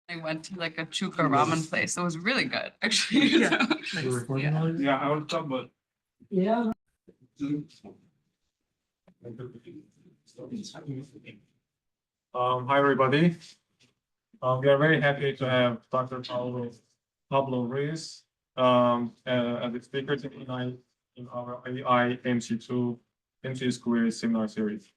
I went to like a chuka ramen place. It was really good, actually. Yeah. Yeah. Yeah, I will talk, but. Yeah. Hi, everybody. We are very happy to have Dr. Pablo Ruiz as a speaker tonight in our AI MC2 Square seminar series.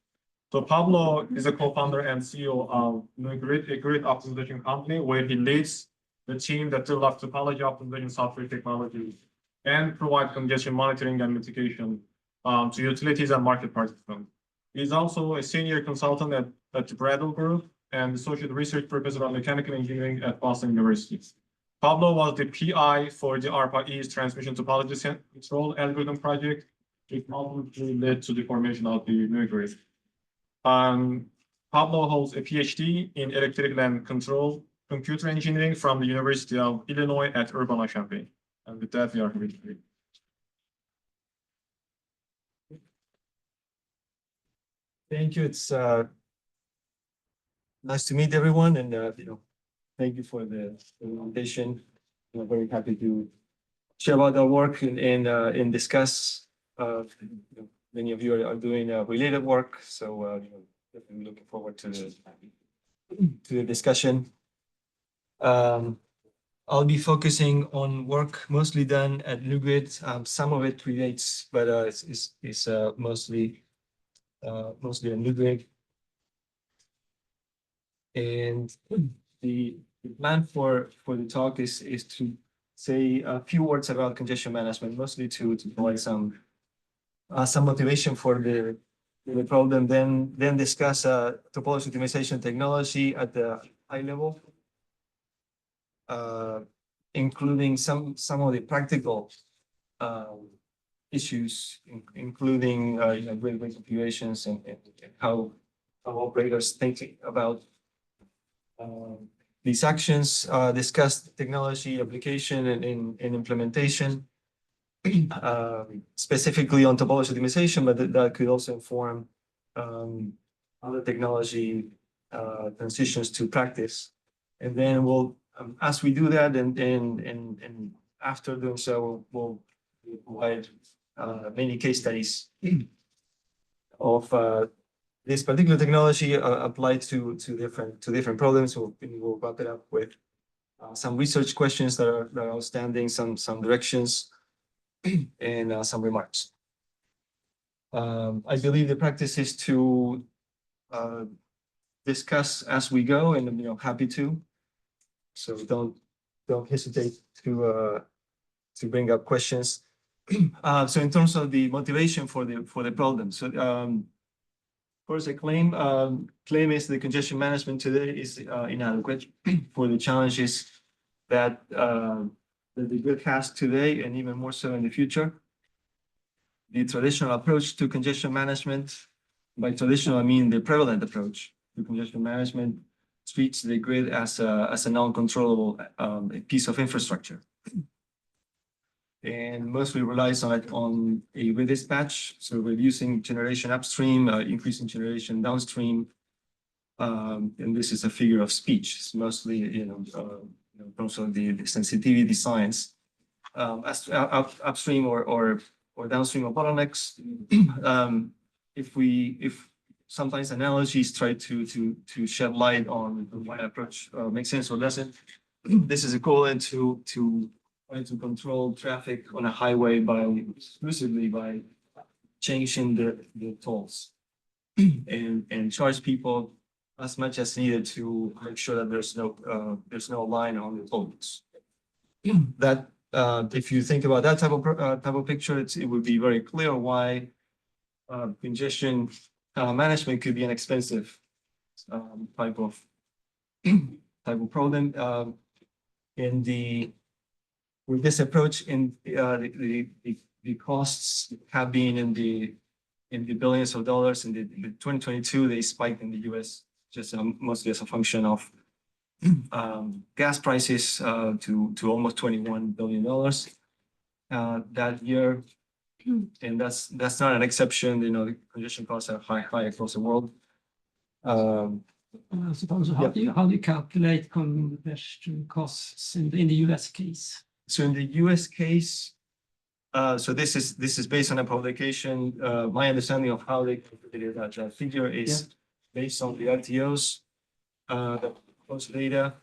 So Pablo is a co-founder and CEO of NewGrid, a grid optimization company where he leads the team that develops topology optimization software technology and provide congestion monitoring and mitigation to utilities and market participants. He's also a senior consultant at the Brattle Group and associate research professor of mechanical engineering at Boston University. Pablo was the PI for the ARPA-E's transmission topology control algorithm project, which ultimately led to the formation of the NewGrid. Pablo holds a PhD in electrical and control computer engineering from the University of Illinois at Urbana-Champaign. And with that, we are here today. Thank you. It's nice to meet everyone, and thank you for the invitation. I'm very happy to share about our work and discuss. Many of you are doing related work, so definitely looking forward to the discussion. I'll be focusing on work mostly done at NewGrid. Some of it relates, but it's mostly a NewGrid. And the plan for the talk is to say a few words about congestion management, mostly to provide some motivation for the problem, then discuss topology optimization technology at the high level, including some of the practical issues, including grid reconfigurations and how operators think about these actions, discuss technology application and implementation, specifically on topology optimization, but that could also inform other technology transitions to practice. And then we'll, as we do that, and after doing so, we'll provide many case studies of this particular technology applied to different problems. We'll wrap it up with some research questions that are outstanding, some directions, and some remarks. I believe the practice is to discuss as we go, and happy to. So don't hesitate to bring up questions. So in terms of the motivation for the problem, so first a claim is the congestion management today is inadequate for the challenges that the grid has today, and even more so in the future. The traditional approach to congestion management, by traditional I mean the prevalent approach to congestion management, treats the grid as a non-controllable piece of infrastructure, and mostly relies on a redispatch, so reducing generation upstream, increasing generation downstream, and this is a figure of speech. It's mostly in terms of the sensitivity science, as upstream or downstream of bottlenecks. If sometimes analogies try to shed light on why approach makes sense or doesn't, this is equivalent to trying to control traffic on a highway exclusively by changing the tolls and charge people as much as needed to make sure that there's no line on the tolls. That if you think about that type of picture, it would be very clear why congestion management could be an expensive type of problem. With this approach, the costs have been in the billions of dollars. In the 2022, they spiked in the U.S. just mostly as a function of gas prices to almost $21 billion that year. And that's not an exception. The congestion costs are high across the world. I suppose, how do you calculate congestion costs in the US case? So in the US case, so this is based on a publication. My understanding of how they calculated that figure is based on the RTOs, the post data,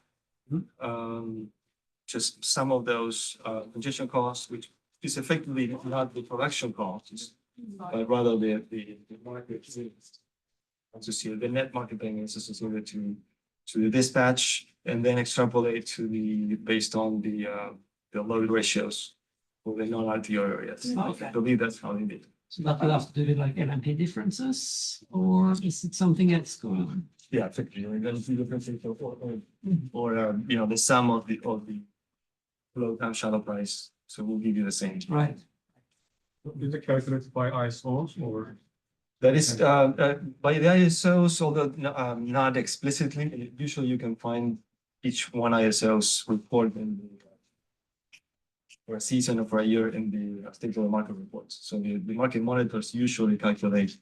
just some of those congestion costs, which is effectively not the production costs, but rather the market. The net market paying is associated to the dispatch, and then extrapolate to the based on the load ratios for the non-RTO areas. Okay. I believe that's how they did. So that will have to do with like LMP differences, or is it something else going on? Yeah, effectively, then the differences or the sum of the low time shadow price. So we'll give you the same. Right. Is it calculated by ISOs or? That is by the ISOs, although not explicitly. Usually, you can find each one ISO's report in the for a season or for a year in the stakeholder market reports. So the market monitors usually calculate.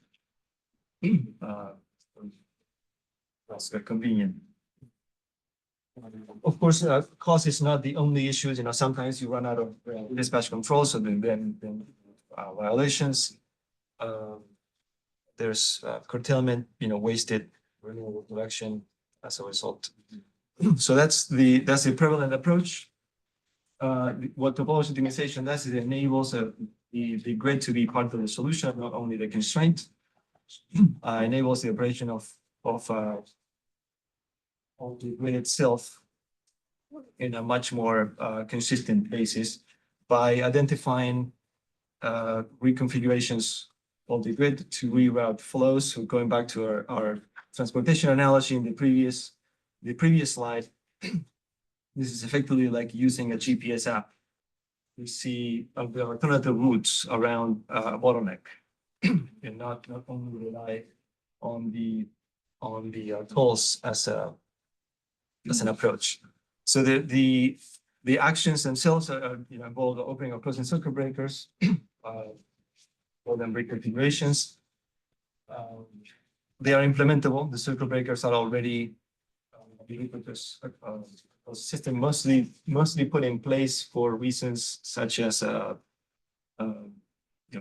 That's convenient. Of course, cost is not the only issue. Sometimes you run out of dispatch control, so then violations. There's curtailment, wasted renewable production as a result. So that's the prevalent approach. What topology optimization does is it enables the grid to be part of the solution, not only the constraint. Enables the operation of the grid itself in a much more consistent basis by identifying reconfigurations of the grid to reroute flows. So going back to our transportation analogy in the previous slide, this is effectively like using a GPS app. We see the alternative routes around a bottleneck, and not only rely on the tolls as an approach. So the actions themselves are involve the opening or closing circuit breakers. Call them reconfigurations. They are implementable. The circuit breakers are already ubiquitous. System mostly put in place for reasons such as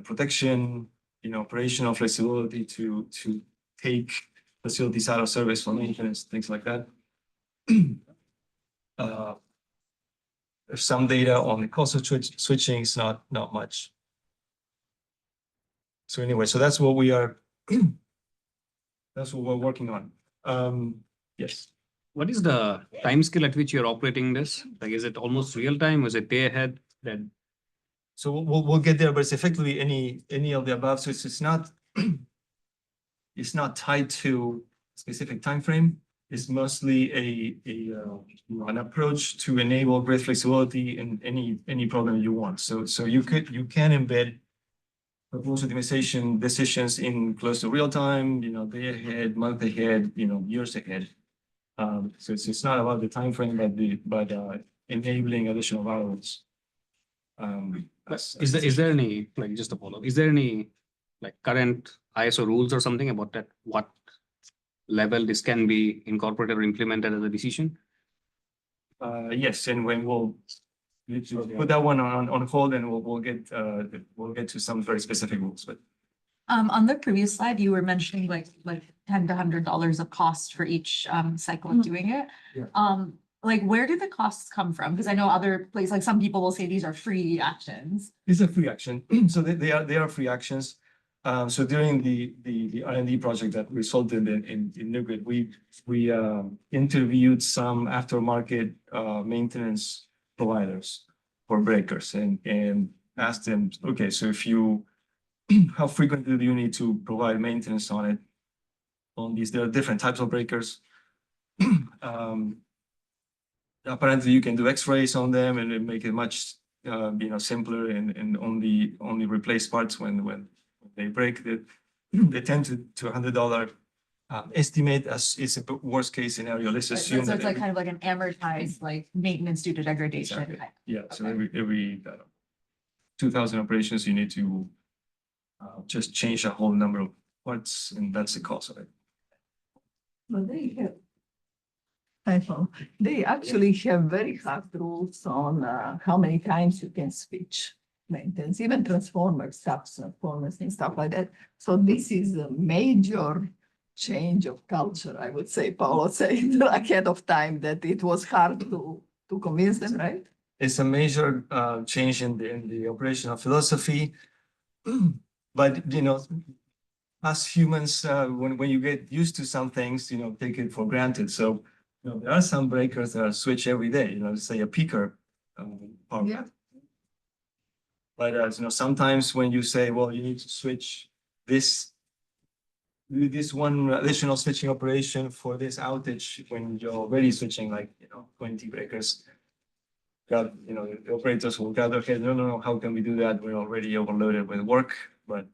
protection, operational flexibility to take facilities out of service for maintenance, things like that. There's some data on the cost of switching. It's not much. So anyway, so that's what we are. That's what we're working on. Yes. What is the time scale at which you're operating this? Like, is it almost real time? Is it day ahead? Then So we'll get there, but it's effectively any of the above. So it's not tied to a specific time frame. It's mostly an approach to enable grid flexibility in any problem you want. So you can embed proposed optimization decisions in close to real time, day ahead, month ahead, years ahead. So it's not about the time frame, but enabling additional variables. is there any, like, just a follow-up, is there any like current ISO rules or something about that? What level this can be incorporated or implemented as a decision? Yes, and when we'll put that one on hold, and we'll get to some very specific rules. But On the previous slide, you were mentioning like $10 to $100 of cost for each cycle of doing it. Yeah. Like, where do the costs come from? Because I know other places, like some people will say these are free actions. These are free action. So they are free actions. So during the R&D project that resulted in NewGrid, we interviewed some aftermarket maintenance providers for breakers and asked them, okay, so how frequently do you need to provide maintenance on it? On these, there are different types of breakers. Apparently, you can do X-rays on them and make it much simpler and only replace parts when they break. They tend to $100 estimate as is a worst case scenario. Let's So assume it's that like kind of like an amortized like maintenance due to degradation. Exactly. Yeah, so Okay. every 2,000 operations, you need to just change a whole number of parts, and that's the cost of it. But they have, I know, they actually have very hard rules on how many times you can switch maintenance, even transformers, transformers and stuff like that. So this is a major change of culture, I would say. Paolo said ahead of time that it was hard to convince them, right? It's a major change in the operational philosophy. But, you know, as humans, when you get used to some things, you know, take it for granted. So, you know, there are some breakers that are switched every day, you know, say a peaker power Yeah. plant. But, you know, sometimes when you say, well, you need to switch this one additional switching operation for this outage when you're already switching like, you know, 20 breakers. You know, the operators will gather, okay, no, how can we do that? We're already overloaded with work, but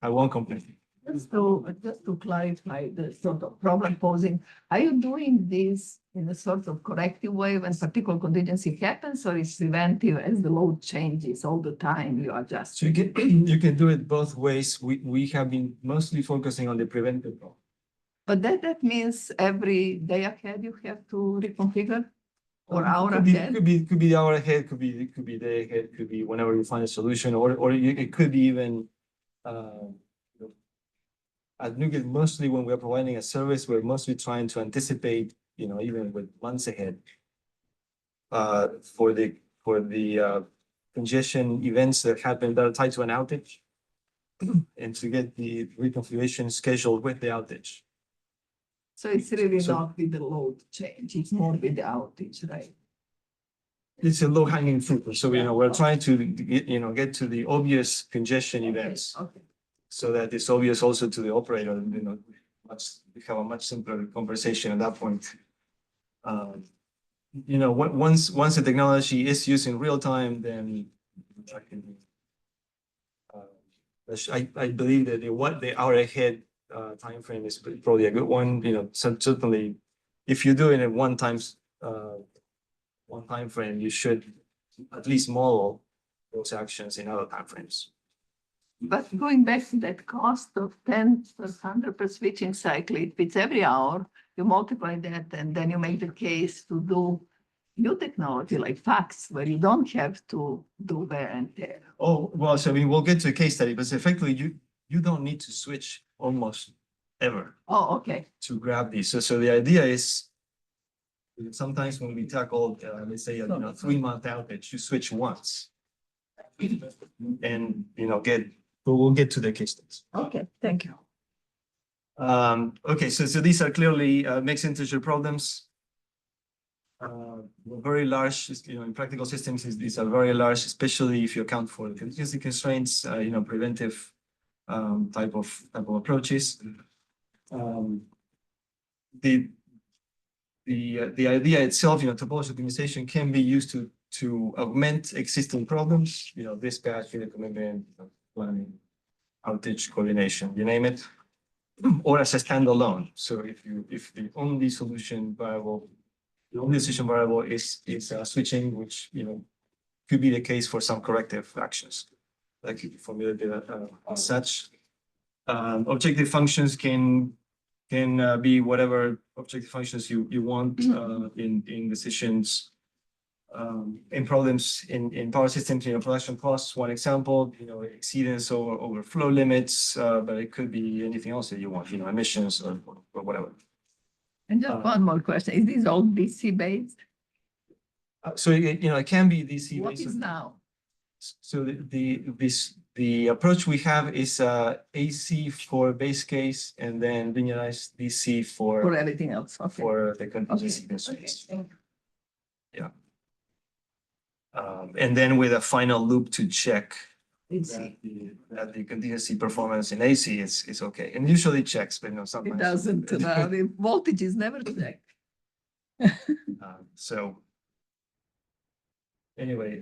I won't complain. Just to clarify the sort of problem posing, are you doing this in a sort of corrective way when particular contingency happens, or is preventive as the load changes all the time, you adjust? So you can do it both ways. We have been mostly focusing on the preventive problem. But that means every day ahead you have to reconfigure? Or hour Could be- ahead? Could be the hour ahead, could be day ahead, could be whenever you find a solution, or it could be even at NewGrid, mostly when we're providing a service, we're mostly trying to anticipate, you know, even with months ahead. For the congestion events that happen that are tied to an outage. And to get the reconfiguration scheduled with the outage. So it's really So- not with the load change, it's more with the outage, right? It's a low hanging fruit, so, you know, we're trying to, get to the obvious congestion events. Okay. So that it's obvious also to the operator, you know, we have a much simpler conversation at that point. You know, once the technology is used in real time, then I can. I believe that the hour ahead timeframe is probably a good one. You know, certainly, if you do it in one time frame, you should at least model those actions in other timeframes. But going back to that cost of 10% per switching cycle, if it's every hour, you multiply that and then you make the case to do new technology like fax, where you don't have to do wear and tear. Oh, well, so I mean, we'll get to a case study, but effectively you don't need to switch almost ever Oh, okay. to grab these. So the idea is sometimes when we tackle, let's say, 3-month outage, you switch once. And, you know, we'll get to the case studies. Okay, thank you. Okay, so these are clearly mixed integer problems. Very large, you know, in practical systems, these are very large, especially if you account for the contingency constraints, you know, preventive type of approaches. The idea itself, you know, topology optimization can be used to augment existing problems, you know, dispatch, unit commitment, planning, outage coordination, you name it, or as a standalone. So if the only solution variable, the only decision variable is switching, which, you know, could be the case for some corrective actions, like if you formulate it as such. Objective functions can be whatever objective functions you want in decisions. In problems in power systems, you know, production costs, one example, you know, exceedance or overflow limits, but it could be anything else that you want, you know, emissions or whatever. And just one more question, is this all DC based? So, you know, it can be DC. What is now? So the approach we have is AC for base case and then linearized DC For for everything else, okay. the contingency constraints. Okay. And then with a final loop to check DC. that the contingency performance in AC is okay. And usually checks, but you know, sometimes. It doesn't, the voltage is never checked. So anyway,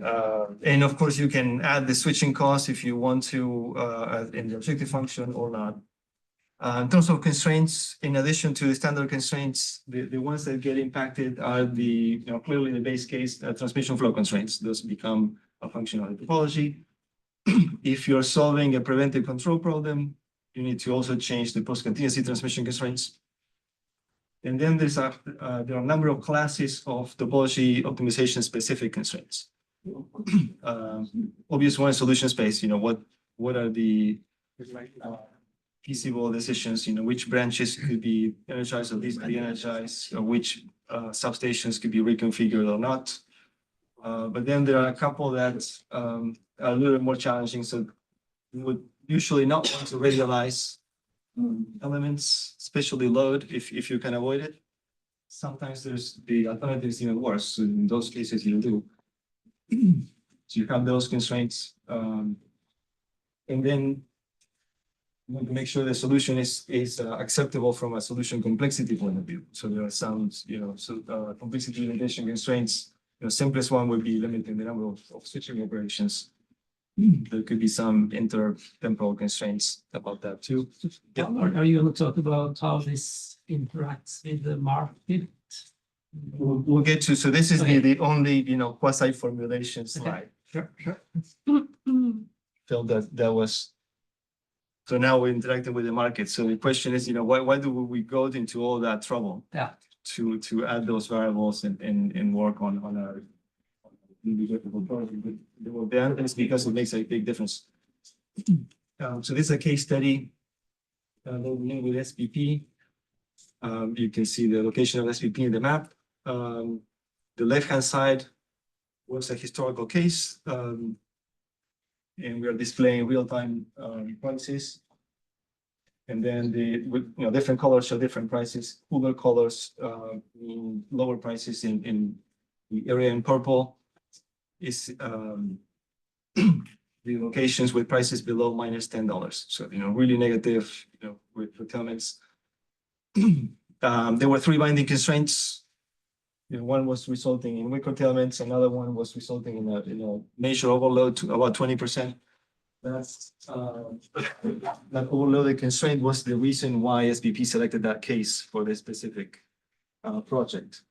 and of course you can add the switching cost if you want to in the objective function or not. In terms of constraints, in addition to the standard constraints, the ones that get impacted are clearly the base case transmission flow constraints. Those become a function of the topology. If you're solving a preventive control problem, you need to also change the post-contingency transmission constraints. And then there are a number of classes of topology optimization specific constraints. Obvious one, solution space, what are the feasible decisions, which branches could be energized or least be energized, or which substations could be reconfigured or not. But then there are a couple that are a little more challenging. So you would usually not want to radialize elements, especially load, if you can avoid it. Sometimes there's the alternatives even worse. So in those cases, you do. So you have those constraints. And then you want to make sure the solution is acceptable from a solution complexity point of view. So there are some, complexity limitation constraints. The simplest one would be limiting the number of switching operations. There could be some intertemporal constraints about that too. Yeah. Are you going to talk about how this interacts with the market? We'll get to, so this is the only, quasi formulation slide. Sure. Felt that was, so now we're interacting with the market. So the question is, why do we go into all that trouble? Yeah. To add those variables and work on a individual product? But the answer is because it makes a big difference. So this is a case study with SPP. You can see the location of SPP in the map. The left-hand side was a historical case, and we are displaying real-time prices. And then different colors show different prices. Cooler colors mean lower prices in the area in purple is the locations with prices below -$10. So, really negative, with curtailments. There were 3 binding constraints. One was resulting in weak curtailments. Another one was resulting in a major overload to about 20%. That's that overloaded constraint was the reason why SPP selected that case for this specific project.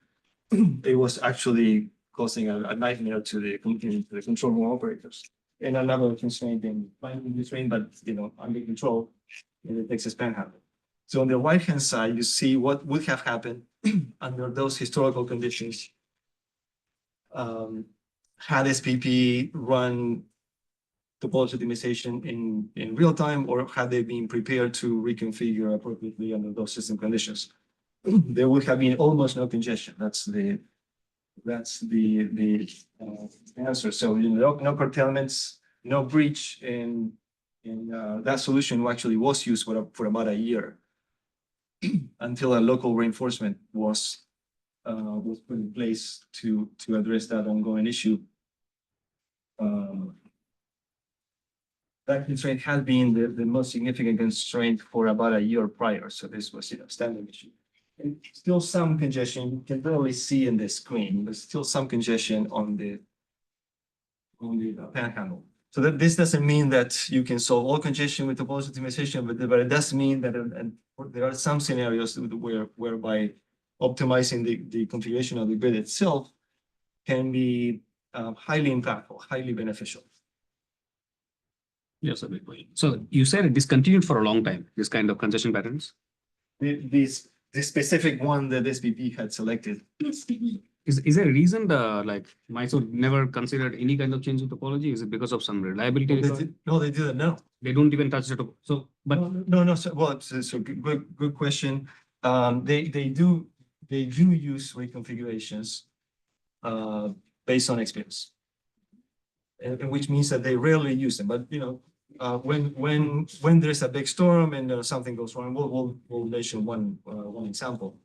It was actually causing a nightmare to the control room operators. And another constraint in binding constraint, but under control in the Texas Panhandle. So on the right-hand side, you see what would have happened under those historical conditions had SPP run topology optimization in real time, or had they been prepared to reconfigure appropriately under those system conditions. There would have been almost no congestion. That's the answer. So no curtailments, no breach, and that solution actually was used for about a year until a local reinforcement was put in place to address that ongoing issue. That constraint had been the most significant constraint for about a year prior. So this was standing issue. And still some congestion, you can barely see in the screen, there's still some congestion on the panhandle. So this doesn't mean that you can solve all congestion with topology optimization, but it does mean that there are some scenarios whereby optimizing the configuration of the grid itself can be highly impactful, highly beneficial. Yes, a big point. So you said it discontinued for a long time, this kind of congestion patterns? The specific one that SPP had selected. Is there a reason MISO never considered any kind of change in topology? Is it because of some reliability? No, they didn't know. They don't even touch it. So, but no. So good question. They do use reconfigurations based on experience, and which means that they rarely use them. But when there's a big storm and something goes wrong, we'll mention one example.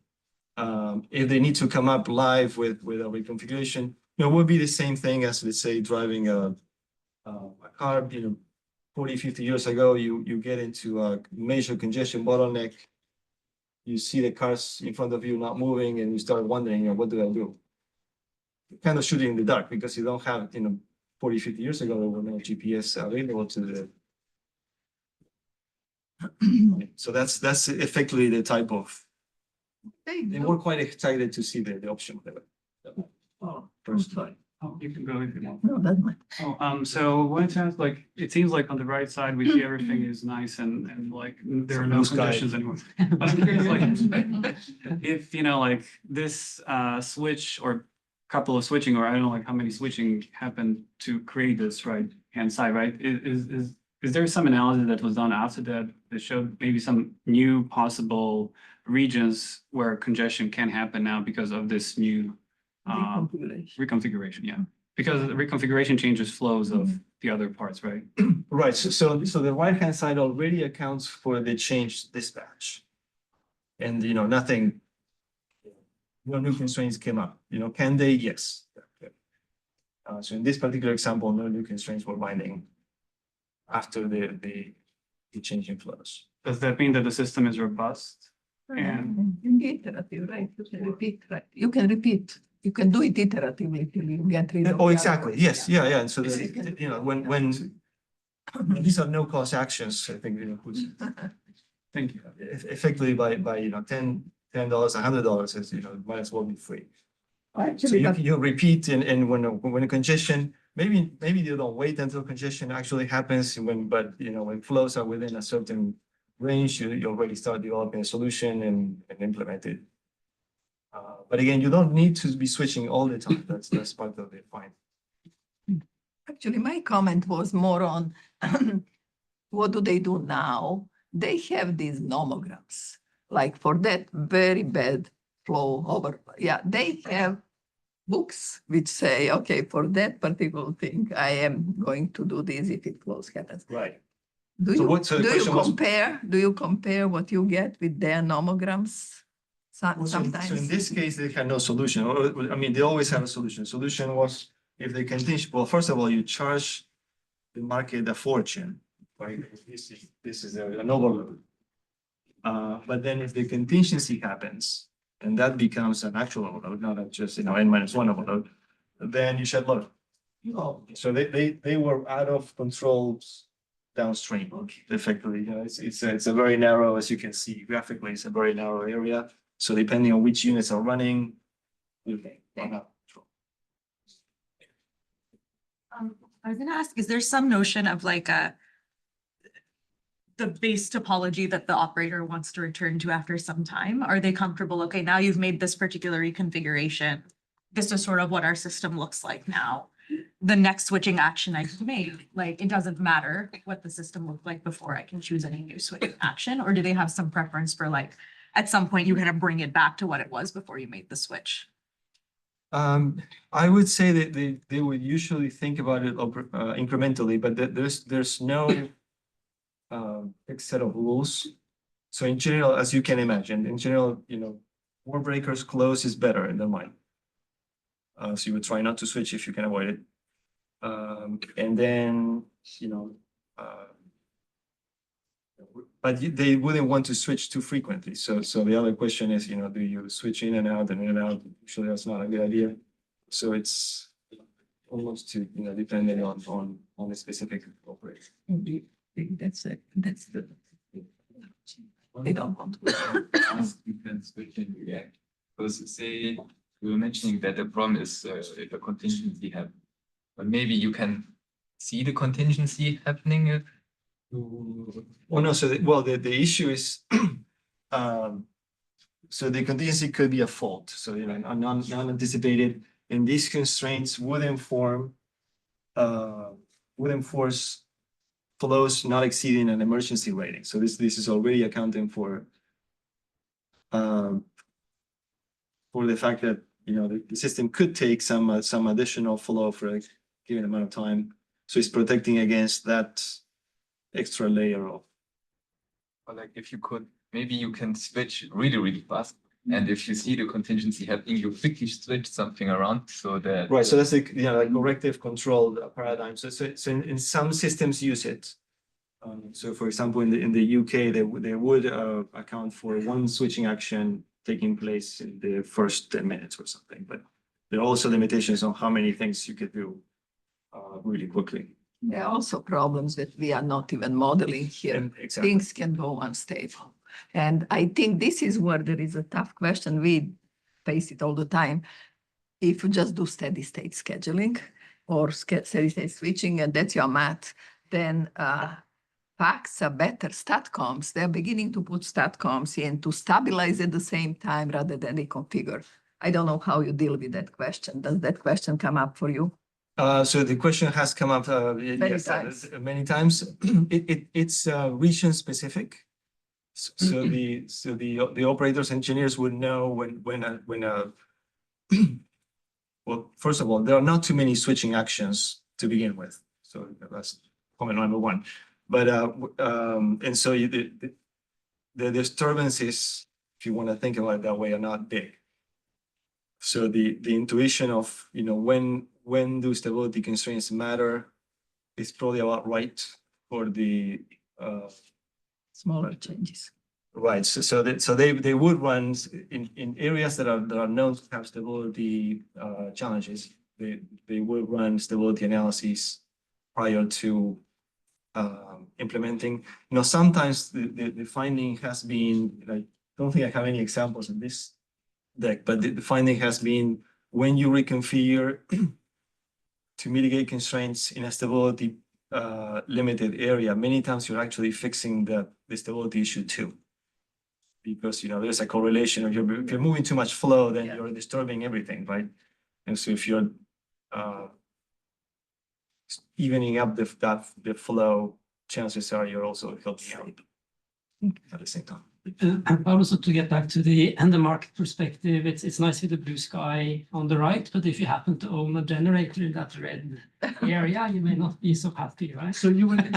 If they need to come up live with a reconfiguration, it would be the same thing as, let's say, driving a car. 40, 50 years ago, you get into a major congestion bottleneck. You see the cars in front of you not moving, and you start wondering, what do I do? You're kind of shooting in the dark because you don't have, 40, 50 years ago, there were no GPS available to the. So that's effectively the type of. They were quite excited to see the option. Oh, first time. Oh, you can go if you want. No, that's my. Oh, so one chance, like, it seems like on the right side, we see everything is nice and like, there are no Blue sky. conditions anymore. But I'm curious, like, if, like, this, switch or couple of switching, or I don't know, like, how many switching happened to create this right-hand side, right? Is there some analysis that was done after that showed maybe some new possible regions where congestion can happen now because of this new Reconfiguration. reconfiguration? Yeah, because the reconfiguration changes flows of the other parts, right? Right, so the right-hand side already accounts for the change dispatch. And, nothing, no new constraints came up, can they? Yes. So in this particular example, no new constraints were binding after the change in flows. Does that mean that the system is robust? And In iterative, right? You can repeat, right? You can repeat. You can do it iteratively till you get rid of. Oh, the exactly, other yes, ones. yeah, and so, Yes, you can- when these are no-cost actions, I think, who's thank you. effectively by, $10, $100, is, might as well be free. So Actually, you, that- you repeat and when a congestion, maybe you don't wait until congestion actually happens but when flows are within a certain range, you already start developing a solution and implement it. But again, you don't need to be switching all the time. That's part of the fine. Actually, my comment was more on what do they do now? They have these nomograms, like for that very bad flow over. Yeah, they have books which say, okay, for that particular thing, I am going to do this if it flows happens. Right. Do So you, what- so the do you question was- compare, what you get with their nomograms? Sometimes. So in this case, they had no solution. I mean, they always have a solution. Solution was if they continue, well, first of all, you charge the market a fortune, right? This is an overload. But then if the contingency happens, and that becomes an actual overload, not just, N-1 overload, then you shed load. So they were out of control downstream, effectively. It's a very narrow, as you can see graphically, it's a very narrow area. So depending on which units are running, you run out of control. I was gonna ask, is there some notion of like the base topology that the operator wants to return to after some time? Are they comfortable? Okay, now you've made this particular reconfiguration. This is sort of what our system looks like now. The next switching action I can make, like, it doesn't matter what the system looked like before I can choose any new switching action, or do they have some preference for like, at some point you kind of bring it back to what it was before you made the switch? I would say that they would usually think about it incrementally, but there's no fixed set of rules. So in general, as you can imagine, more breakers close is better in their mind. So you would try not to switch if you can avoid it. And then, but they wouldn't want to switch too frequently. So the other question is, do you switch in and out and in and out? Usually that's not a good idea. So it's almost depending on the specific operator. That's it. That's the. They don't want to. You can switch and react. Because say we were mentioning that the problem is if a contingency happens, but maybe you can see the contingency happening if you. Oh no, so the issue is so the contingency could be a fault. So non-anticipated, and these constraints would enforce flows not exceeding an emergency rating. So this is already accounting for the fact that the system could take some additional flow for a given amount of time. So it's protecting against that extra layer of. Or like if you could, maybe you can switch really, really fast. And if you see the contingency happening, you quickly switch something around so that. Right, so that's the corrective control paradigm. So in some systems use it. So for example, in the UK, they would account for one switching action taking place in the first 10 minutes or something. But there are also limitations on how many things you could do really quickly. There are also problems that we are not even modeling here. And exactly. Things can go unstable. And I think this is where there is a tough question. We face it all the time. if you just do steady state scheduling or steady state switching, and that's your math, then facts are better. Statcoms, they're beginning to put statcoms in to stabilize at the same time rather than reconfigure. I don't know how you deal with that question. Does that question come up for you? So the question has come up yes, times. many times. It's region specific. So the operators engineers would know when well, first of all, there are not too many switching actions to begin with. So that's comment number one. But and so the disturbances, if you want to think about it that way, are not big. So the intuition of, you know, when do stability constraints matter is probably about right for the Smaller changes. right. So they would run in areas that are known to have stability challenges. They would run stability analyses prior to implementing. You know, sometimes the finding has been, I don't think I have any examples in this deck, but the finding has been when you reconfigure to mitigate constraints in a stability limited area, many times you're actually fixing the stability issue too. Because, you know, there's a correlation. If you're moving too much flow, then you're disturbing everything, right? And so if you're evening up the flow, chances are you're also helping out at the same time. And also to get back to the end market perspective, it's nice with the blue sky on the right, but if you happen to own a generator in that red area, you may not be so happy, right? So you would,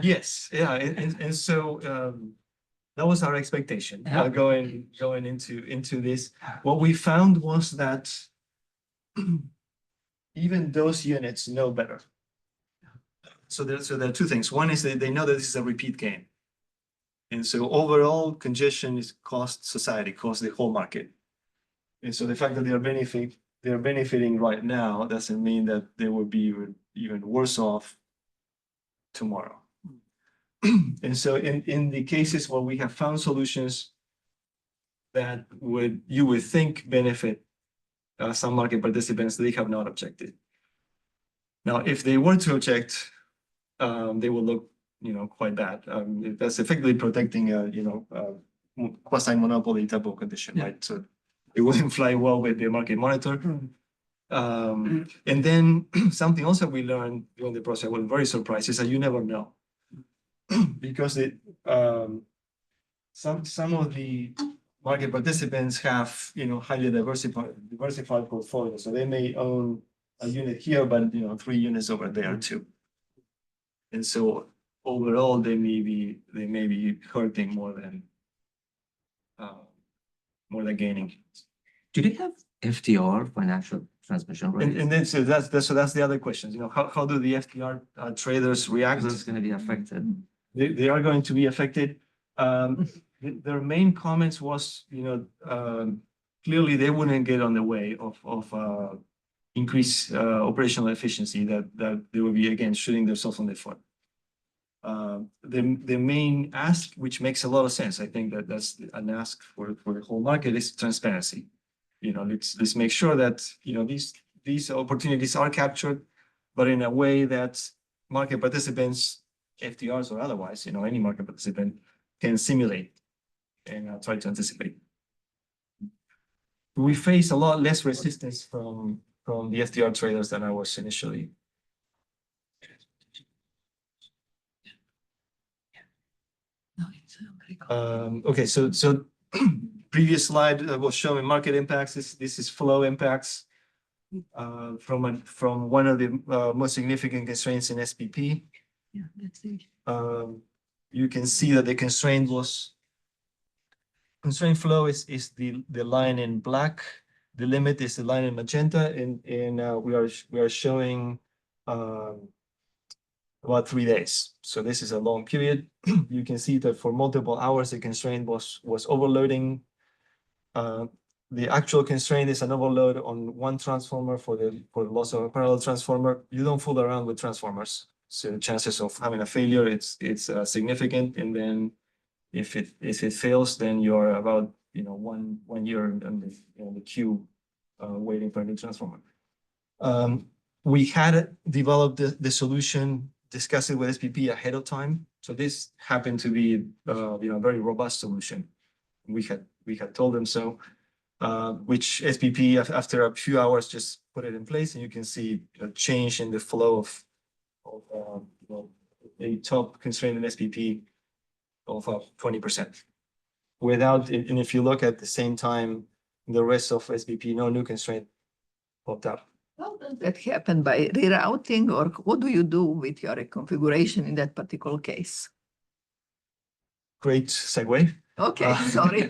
yes, yeah, and so that was our expectation going into this. What we found was that even those units know better. So there are two things. One is that they know that this is a repeat game. And so overall congestion is cost the whole market. And so the fact that they're benefiting right now doesn't mean that they will be even worse off tomorrow. And so in the cases where we have found solutions that you would think benefit some market participants, they have not objected. Now, if they were to object, they will look, you know, quite bad. That's effectively protecting quasi-monopoly type of condition, right? So it wouldn't fly well with the market monitor. And then something else that we learned during the process, I was very surprised, is that you never know. Because some of the market participants have, you know, highly diversified portfolios. So they may own a unit here, but, you know, 3 units over there too. And so overall, they may be hurting more than gaining. Do they have FTR, financial transmission rights? And then so that's the other question. You know, how do the FTR traders react? That's going to be affected. They are going to be affected. Their main comments was, you know, clearly they wouldn't get on the way of increased operational efficiency, that they will be again shooting themselves on the foot. The main ask, which makes a lot of sense, I think that's an ask for the whole market, is transparency. You know, let's make sure that, you know, these opportunities are captured, but in a way that market participants, FTRs or otherwise, you know, any market participant can simulate and try to anticipate. We face a lot less resistance from the FTR traders than I was initially. Okay, so previous slide was showing market impacts. This is flow impacts from one of the most significant constraints in SPP. Yeah, that's it. You can see that the constraint flow is the line in black. The limit is the line in magenta, and we are showing about 3 days. So this is a long period. You can see that for multiple hours, the constraint was overloading. The actual constraint is an overload on one transformer for the loss of a parallel transformer. You don't fool around with transformers. So the chances of having a failure, it's significant. And then if it fails, then you're about, you know, one year on the queue waiting for a new transformer. We had developed the solution, discussed it with SPP ahead of time. So this happened to be, a very robust solution. We had told them so, which SPP after a few hours just put it in place, and you can see a change in the flow of a top constraint in SPP of 20%. Without, and if you look at the same time, the rest of SPP, no new constraint popped up. How does that happen, by rerouting, or what do you do with your configuration in that particular case? Great segue. Okay, sorry.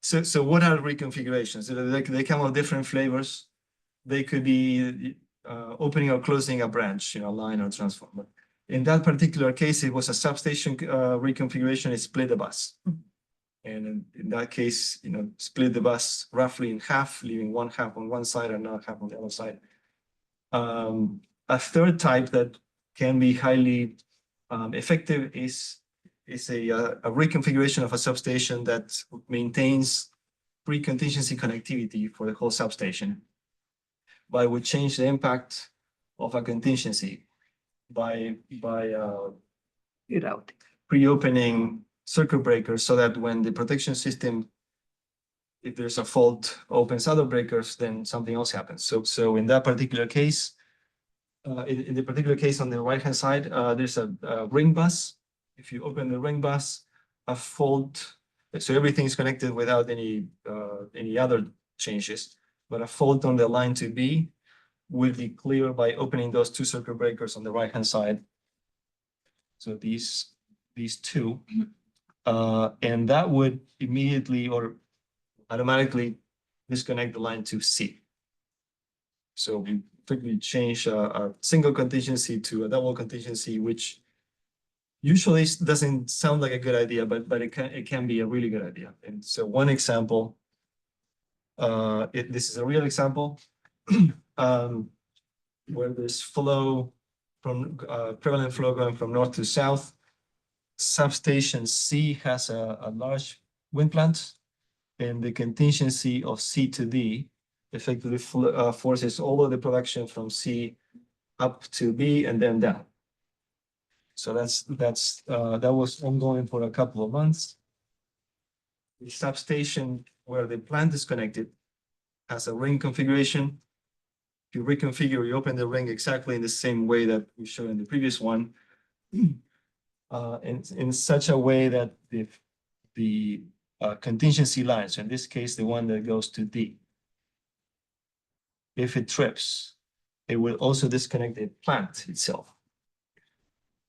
So what are reconfigurations? They come of different flavors. They could be opening or closing a branch, line or transformer. In that particular case, it was a substation reconfiguration. It split the bus. And in that case, split the bus roughly in half, leaving one half on one side and another half on the other side. A third type that can be highly effective is a reconfiguration of a substation that maintains pre-contingency connectivity for the whole substation. But would change the impact of a contingency by Rerouting. pre-opening circuit breakers so that when the protection system, if there's a fault, opens other breakers, then something else happens. So in that particular case, in the particular case on the right-hand side, there's a ring bus. If you open the ring bus, a fault, so everything is connected without any other changes, but a fault on the line to B will be clear by opening those two circuit breakers on the right-hand side. So these two, and that would immediately or automatically disconnect the line to C. So we quickly change a single contingency to a double contingency, which usually doesn't sound like a good idea, but it can be a really good idea. And so one example, this is a real example, where this flow from prevalent flow going from north to south. Substation C has a large wind plant, and the contingency of C to D effectively forces all of the production from C up to B and then down. So that was ongoing for a couple of months. The substation where the plant is connected has a ring configuration. If you reconfigure, you open the ring exactly in the same way that we showed in the previous one, in such a way that the contingency lines, in this case, the one that goes to D, if it trips, it will also disconnect the plant itself.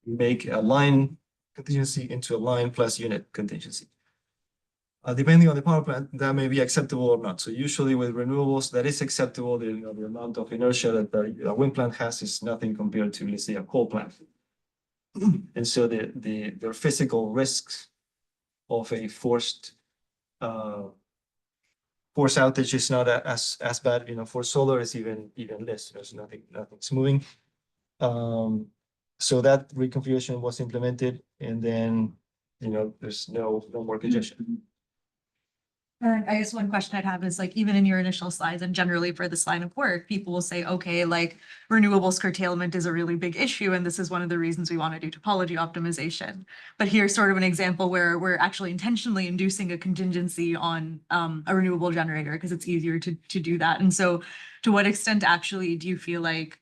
Make a line contingency into a line plus unit contingency. Depending on the power plant, that may be acceptable or not. So usually with renewables, that is acceptable. The amount of inertia that a wind plant has is nothing compared to, let's say, a coal plant. And so the physical risks of a forced outage is not as bad. For solar, it's even less. There's nothing's moving. So that reconfiguration was implemented, and then there's no more congestion. I guess one question I'd have is like, even in your initial slides and generally for this line of work, people will say, okay, like renewables curtailment is a really big issue. And this is one of the reasons we want to do topology optimization. But here's sort of an example where we're actually intentionally inducing a contingency on a renewable generator because it's easier to do that. And so to what extent actually do you feel like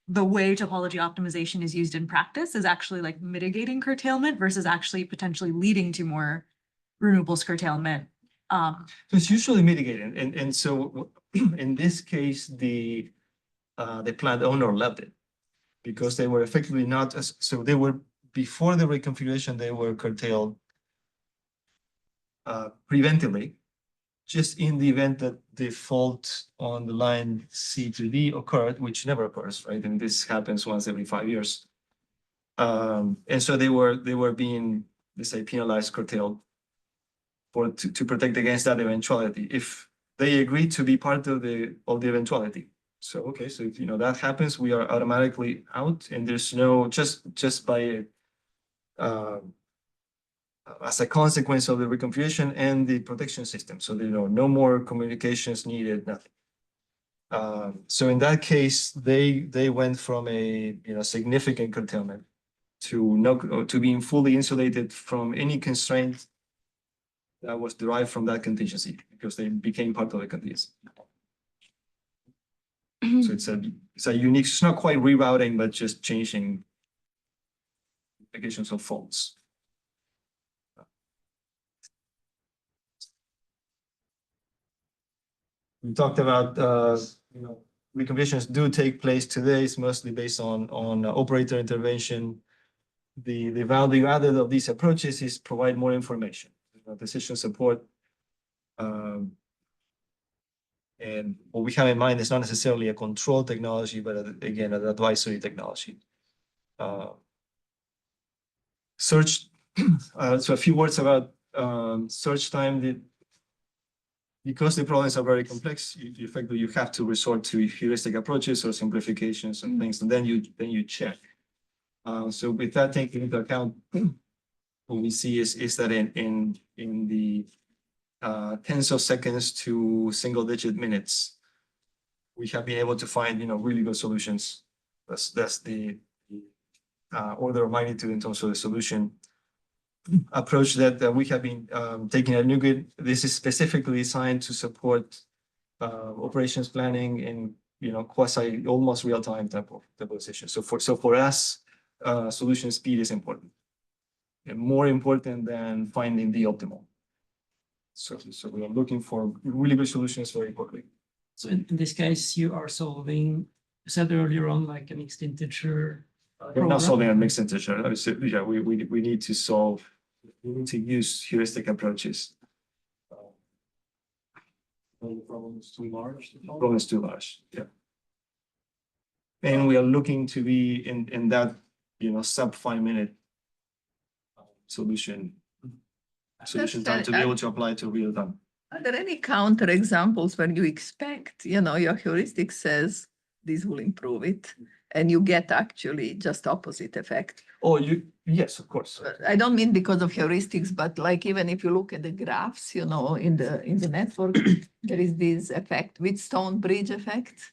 the way topology optimization is used in practice is actually like mitigating curtailment versus actually potentially leading to more renewables curtailment? So it's usually mitigated, and so in this case, the plant owner loved it because they were effectively not so they were before the reconfiguration they were curtailed preventively, just in the event that the fault on the line C to D occurred, which never occurs, right? And this happens once every 5 years, and so they were being, let's say, penalized, curtailed. To protect against that eventuality, if they agree to be part of the eventuality. So okay, so if that happens, we are automatically out, and there's no just by as a consequence of the reconfiguration and the protection system. So there are no more communications needed, nothing. So in that case, they went from a significant curtailment to being fully insulated from any constraint that was derived from that contingency because they became part of the contingency. So it's a unique, it's not quite rerouting, but just changing applications of faults. We talked about, reconfigurations do take place today. It's mostly based on operator intervention. The value added of these approaches is provide more information, decision support. And what we have in mind is not necessarily a control technology, but again, an advisory technology. Search, so a few words about search time. Because the problems are very complex, effectively you have to resort to heuristic approaches or simplifications and things, and then you check. So with that taken into account, what we see is that in the tens of seconds to single-digit minutes, we have been able to find really good solutions. That's the order of magnitude in terms of the solution approach that we have been taking at NewGrid. This is specifically designed to support operations planning in quasi almost real-time type of decisions. So for us, solution speed is important, and more important than finding the optimal. So we are looking for really good solutions very quickly. So in this case, you are solving, you said earlier on, like a mixed integer. We're not solving a mixed integer. Yeah, we need to solve. We need to use heuristic approaches. The problem is too large. The problem is too large. Yeah. And we are looking to be in that sub 5 minute solution time to be able to apply to real time. Are there any counter examples when you expect, your heuristic says this will improve it, and you get actually just opposite effect? Oh, yes, of course. I don't mean because of heuristics, but like even if you look at the graphs, in the network, there is this effect, Wheatstone bridge effect.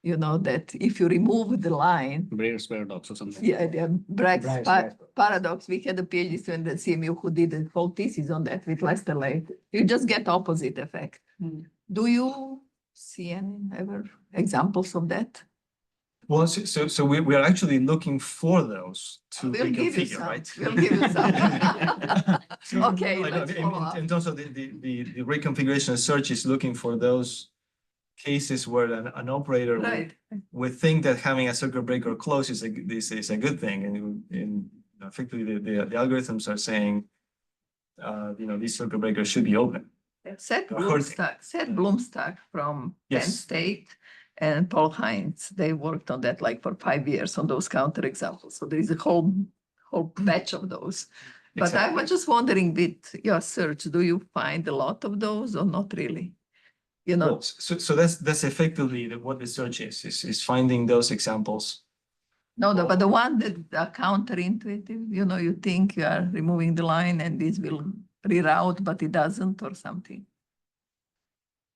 That if you remove the line. Brayer's paradox or something. Yeah, the Bragg's Bragg's paradox. We had a PhD student at CMU who did a whole thesis on that with Lester Lake. You just get opposite effect. Do you see any ever examples of that? Well, so we are actually looking for those to We'll give you reconfigure, some. right? We'll give you some. Okay, Like, let's follow up. in terms of the reconfiguration search is looking for those cases where an operator Right. would think that having a circuit breaker closed is a good thing, and effectively the algorithms are saying, these circuit breakers should be open. Seth Bloomstack from Penn Yes. State and Paul Hines, they worked on that like for 5 years on those counter examples. So there is a whole batch of those. But I Exactly. was just wondering with your search, do you find a lot of those or not really? Well, so that's effectively what the search is finding those examples. But the one that are counterintuitive, you think you are removing the line and this will reroute, but it doesn't or something.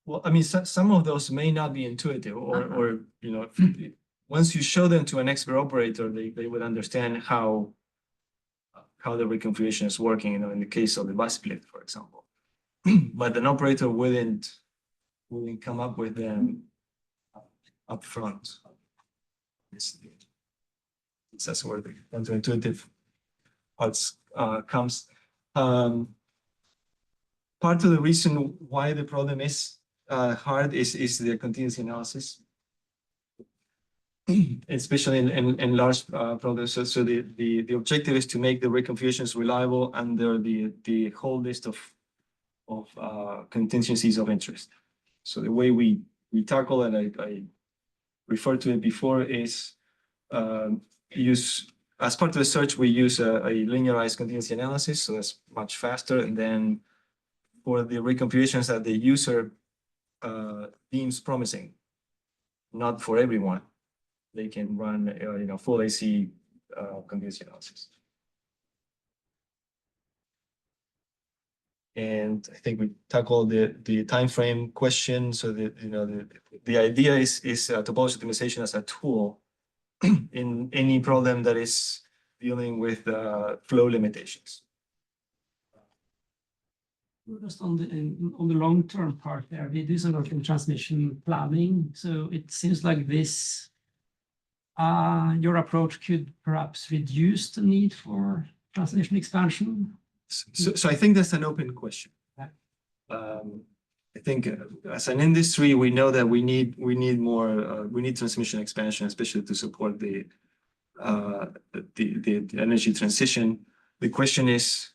Well, I mean, some of those may not be intuitive, or once you show them to an expert operator, they would understand how the reconfiguration is working. In the case of the bus split, for example, but an operator wouldn't come up with them up front. That's where the counterintuitive parts comes. Part of the reason why the problem is hard is the contingency analysis, especially in large problems. So the objective is to make the reconfigurations reliable under the whole list of contingencies of interest. So the way we tackle it, I referred to it before, is use, as part of the search, we use a linearized contingency analysis, so that's much faster. And then for the reconfigurations that the user deems promising, not for everyone, they can run full AC contingency analysis. And I think we tackled the timeframe question. So that, you know, the idea is topology optimization as a tool in any problem that is dealing with flow limitations. Just on the long-term part there, we do some work in transmission planning. So it seems like this, your approach could perhaps reduce the need for transmission expansion. So I think that's an open question. Yeah. I think as an industry, we know that we need more, we need transmission expansion, especially to support the energy transition. The question is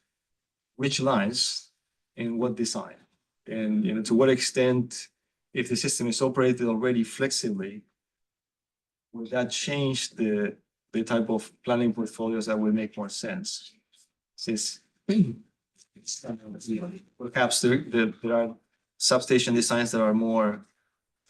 which lines and what design, and you know, to what extent, if the system is operated already flexibly, will that change the type of planning portfolios that will make more sense? Since perhaps there are substation designs that are more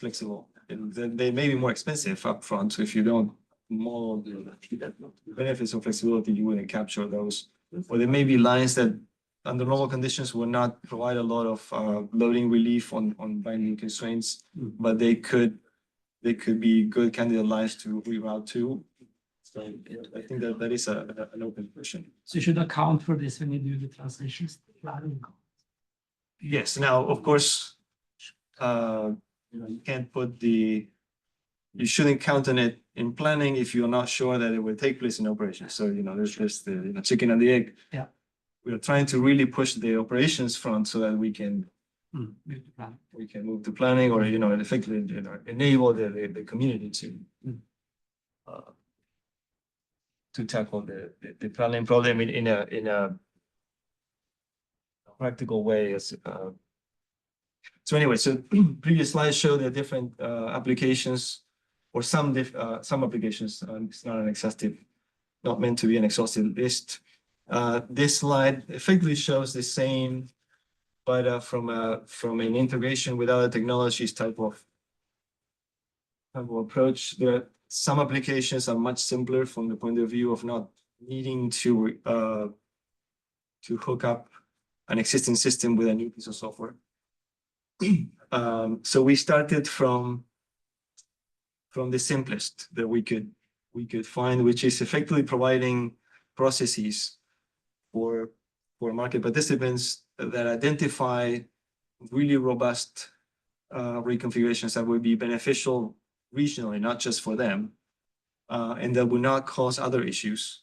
flexible, and they may be more expensive upfront. So if you don't model the benefits of flexibility, you wouldn't capture those. Or there may be lines that under normal conditions will not provide a lot of loading relief on binding constraints, but they could be good candidate lines to reroute to. So I think that is an open question. So you should account for this when you do the transition planning. Yes. Now, of course, you know, you can't put you shouldn't count on it in planning if you're not sure that it will take place in operation. So, you know, there's the chicken and the egg. Yeah. We are trying to really push the operations front so that we can move to planning, or, you know, effectively, you know, enable the community to tackle the planning problem in a practical way. So anyway, so previous slides show the different applications, or some applications. It's not an exhaustive, not meant to be an exhaustive list. This slide effectively shows the same, but from an integration with other technologies type of approach. There are some applications are much simpler from the point of view of not needing to hook up an existing system with a new piece of software. So we started from the simplest that we could find, which is effectively providing processes for market participants that identify really robust reconfigurations that would be beneficial regionally, not just for them, and that would not cause other issues.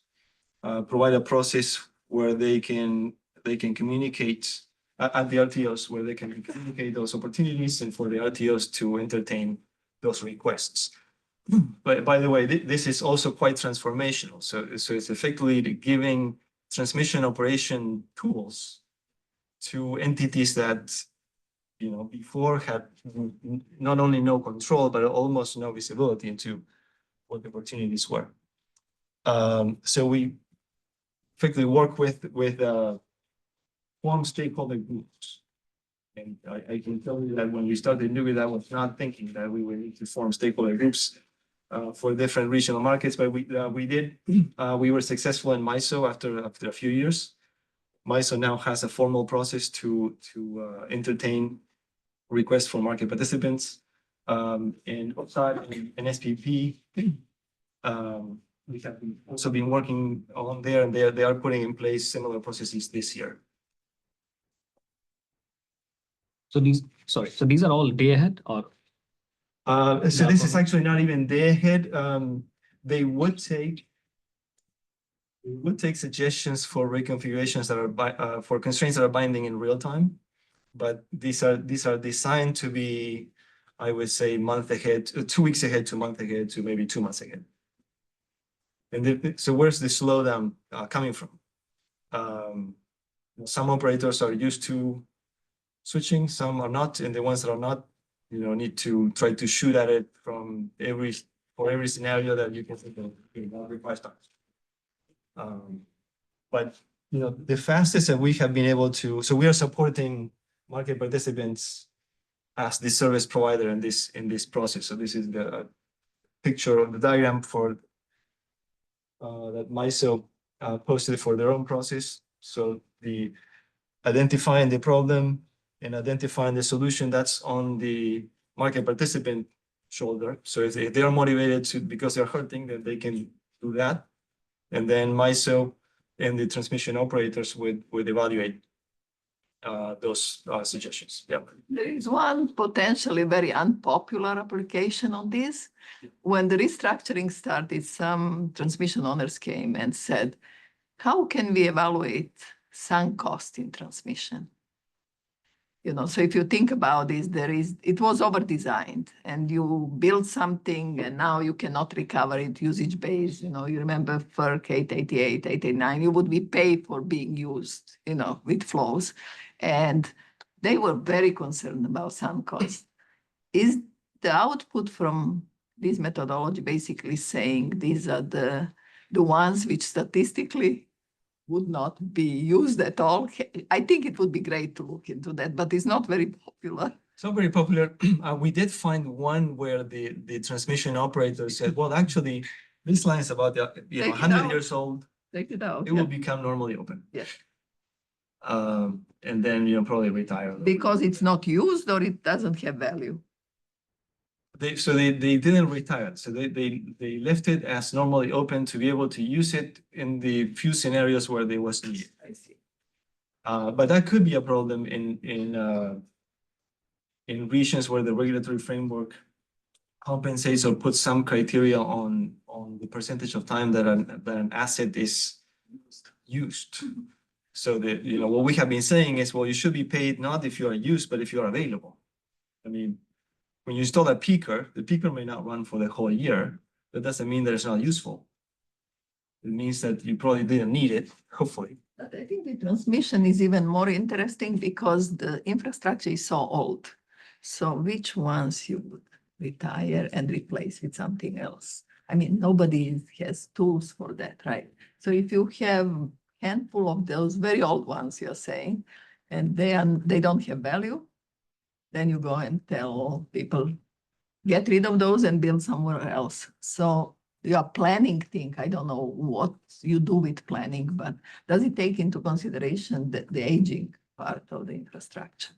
Provide a process where they can communicate at the RTOs, where they can communicate those opportunities, and for the RTOs to entertain those requests. But by the way, this is also quite transformational. So it's effectively giving transmission operation tools to entities that, you know, before had not only no control, but almost no visibility into what the opportunities were. So we effectively work with form stakeholder groups. And I can tell you that when we started NewGrid, I was not thinking that we would need to form stakeholder groups for different regional markets, but we did. We were successful in MISO after a few years. MISO now has a formal process to entertain requests for market participants. And OPSAT and SPP, we have also been working on there, and they are putting in place similar processes this year. So these are all day ahead, or? So this is actually not even day ahead. They would take suggestions for reconfigurations that are for constraints that are binding in real time, but these are designed to be, I would say, month ahead, 2 weeks ahead to month ahead to maybe 2 months ahead. And so where's the slowdown coming from? Some operators are used to switching, some are not, and the ones that are not, you know, need to try to shoot at it for every scenario that you can think of every 5 times. But you know, the fastest that we have been able to, so we are supporting market participants as the service provider in this process. So this is the picture of the diagram for that MISO posted for their own process. So identifying the problem and identifying the solution, that's on the market participant shoulder. So if they are motivated to, because they're hurting, then they can do that. And then MISO and the transmission operators would evaluate those suggestions. Yeah. There is one potentially very unpopular application on this. When the restructuring started, some transmission owners came and said, how can we evaluate sunk cost in transmission? You know, so if you think about this, it was over-designed and you build something and now you cannot recover it usage-based. You know, you remember FERC 888, 889, you would be paid for being used, you know, with flows. And they were very concerned about sunk cost. Is the output from this methodology basically saying these are the ones which statistically would not be used at all? I think it would be great to look into that, but it's not very popular. It's not very popular. We did find one where the transmission operator said, well, actually, this line is about, Take it 100 out. years old. Take it out. It will become normally open. Yes. And then, probably retire. Because it's not used or it doesn't have value. They didn't retire. So they left it as normally open to be able to use it in the few scenarios where they was needed. I see. But that could be a problem in regions where the regulatory framework compensates or puts some criteria on the percentage of time that an asset is used. So what we have been saying is, well, you should be paid not if you are used, but if you are available. I mean, when you install a peaker, the peaker may not run for the whole year. That doesn't mean that it's not useful. It means that you probably didn't need it, hopefully. But I think the transmission is even more interesting because the infrastructure is so old. So which ones you would retire and replace with something else? I mean, nobody has tools for that, right? So if you have a handful of those very old ones, you're saying, and they don't have value, then you go and tell people, get rid of those and build somewhere else. So your planning thing, I don't know what you do with planning, but does it take into consideration the aging part of the infrastructure?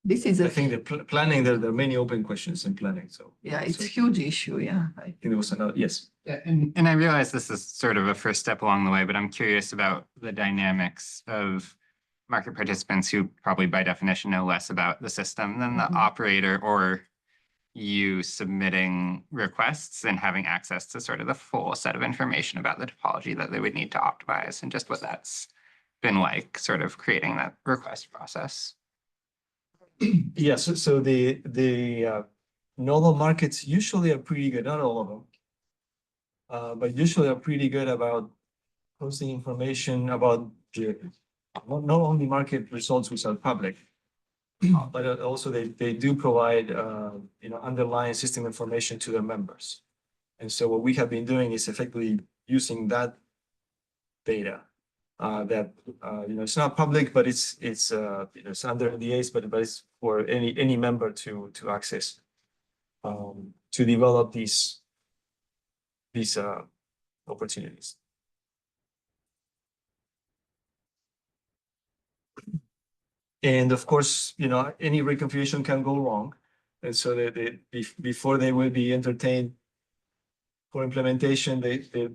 This is I think the planning, there are many open questions in planning, so. yeah, it's so a huge issue, yeah. I think there was another, yes. Yeah, and I realize this is sort of a first step along the way, but I'm curious about the dynamics of market participants who probably by definition know less about the system than the operator, or you submitting requests and having access to sort of the full set of information about the topology that they would need to optimize, and just what that's been like, sort of creating that request process. Yes, so the nodal markets usually are pretty good, not all of them, but usually are pretty good about posting information about not only market results which are public, but also they do provide underlying system information to their members. And so what we have been doing is effectively using that data that it's not public, but it's under NDAs, but it's for any member to access to develop these opportunities. And of course, any reconfiguration can go wrong. And so before they will be entertained for implementation,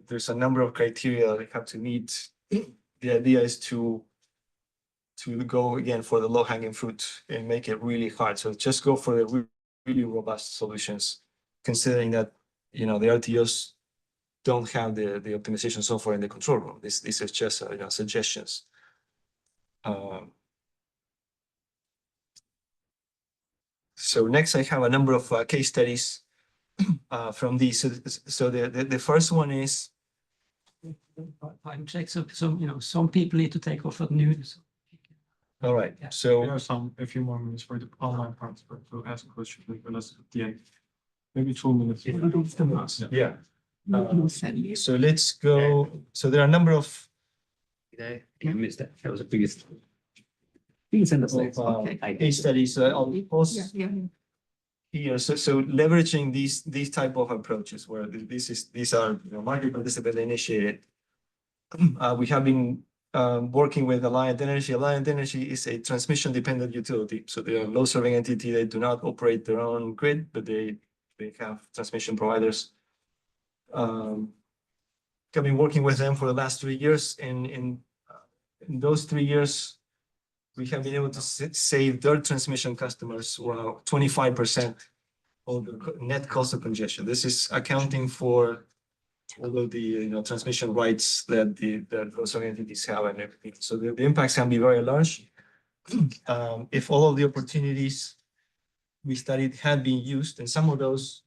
there's a number of criteria they have to meet. The idea is to go again for the low-hanging fruit and make it really hard. So just go for the really robust solutions, considering that the RTOs don't have the optimization software in the control room. This is just suggestions. So next, I have a number of case studies from these. So the first one is Time check. So some people need to take off at noon. So. all right. Yeah. So We have a few more minutes for the online participant to ask questions with us at the end. Maybe 2 minutes. yeah. So let's go. So there are a number of Did I miss that? That was the biggest. You can send us links. case studies. I'll post Yeah. here. So leveraging these type of approaches where these are market participant initiated. We have been working with Alliant Energy. Alliant Energy is a transmission dependent utility. So they are a load serving entity. They do not operate their own grid, but they have transmission providers. I've been working with them for the last 3 years. In those 3 years, we have been able to save their transmission customers 25% of the net cost of congestion. This is accounting for all of the transmission rights that those entities have and everything. So the impacts can be very large. If all of the opportunities we studied had been used, and some of those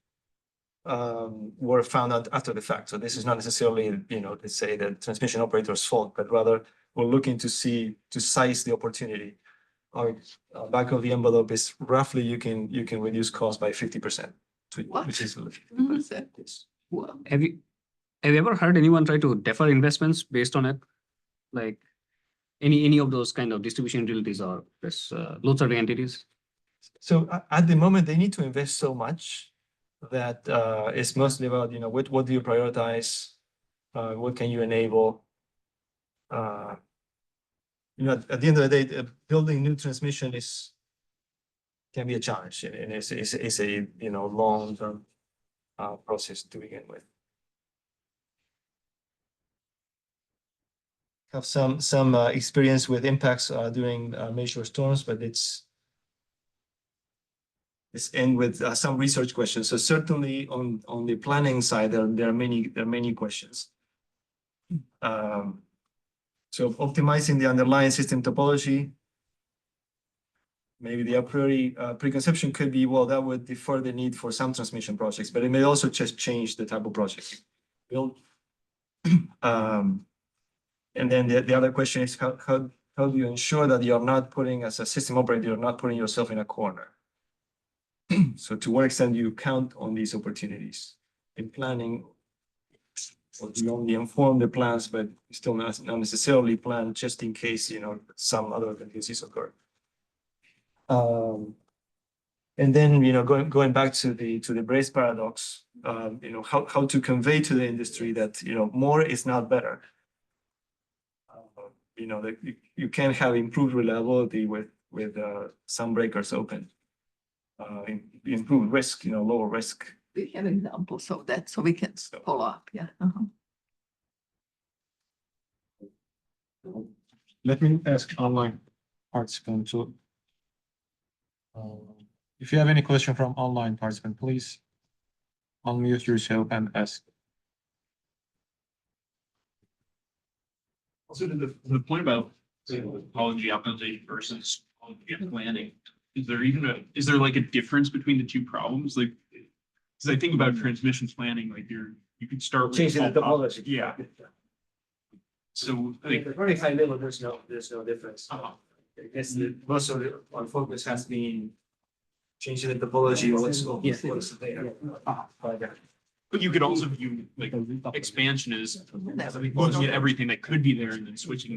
were found out after the fact. So this is not necessarily, let's say the transmission operator's fault, but rather we're looking to size the opportunity. Our back of the envelope is roughly you can reduce cost by 50%, which is Wow. Have you ever heard anyone try to defer investments based on it? Like any of those kind of distribution utilities or this load serving entities? So at the moment, they need to invest so much that it's mostly about, what do you prioritize? What can you enable? At the end of the day, building new transmission can be a challenge, and it's a long-term process to begin with. Have some experience with impacts during major storms, but it's end with some research questions. So certainly on the planning side, there are many questions. So optimizing the underlying system topology, maybe the a priori preconception could be, well, that would defer the need for some transmission projects, but it may also just change the type of project build. And then the other question is how do you ensure that you're not putting, as a system operator, you're not putting yourself in a corner? So to what extent do you count on these opportunities in planning, or do you only inform the plans, but still not necessarily plan just in case, some other contingencies occur? And then, going back to the brace paradox, how to convey to the industry that, more is not better. That you can have improved reliability with some breakers open. Improved risk, lower risk. We have examples of that, so we can follow up, yeah. Let me ask online participants. So, if you have any question from online participant, please unmute yourself and ask. Also, to the point about topology optimization versus topology planning, is there like a difference between the two problems? Like, because I think about transmission planning, like you could start with Changing the small topology. Yeah. So At a very high level, there's no difference. I guess most of our focus has been changing the topology. What's there. But you could also view like expansion as looking at everything that could be there and then switching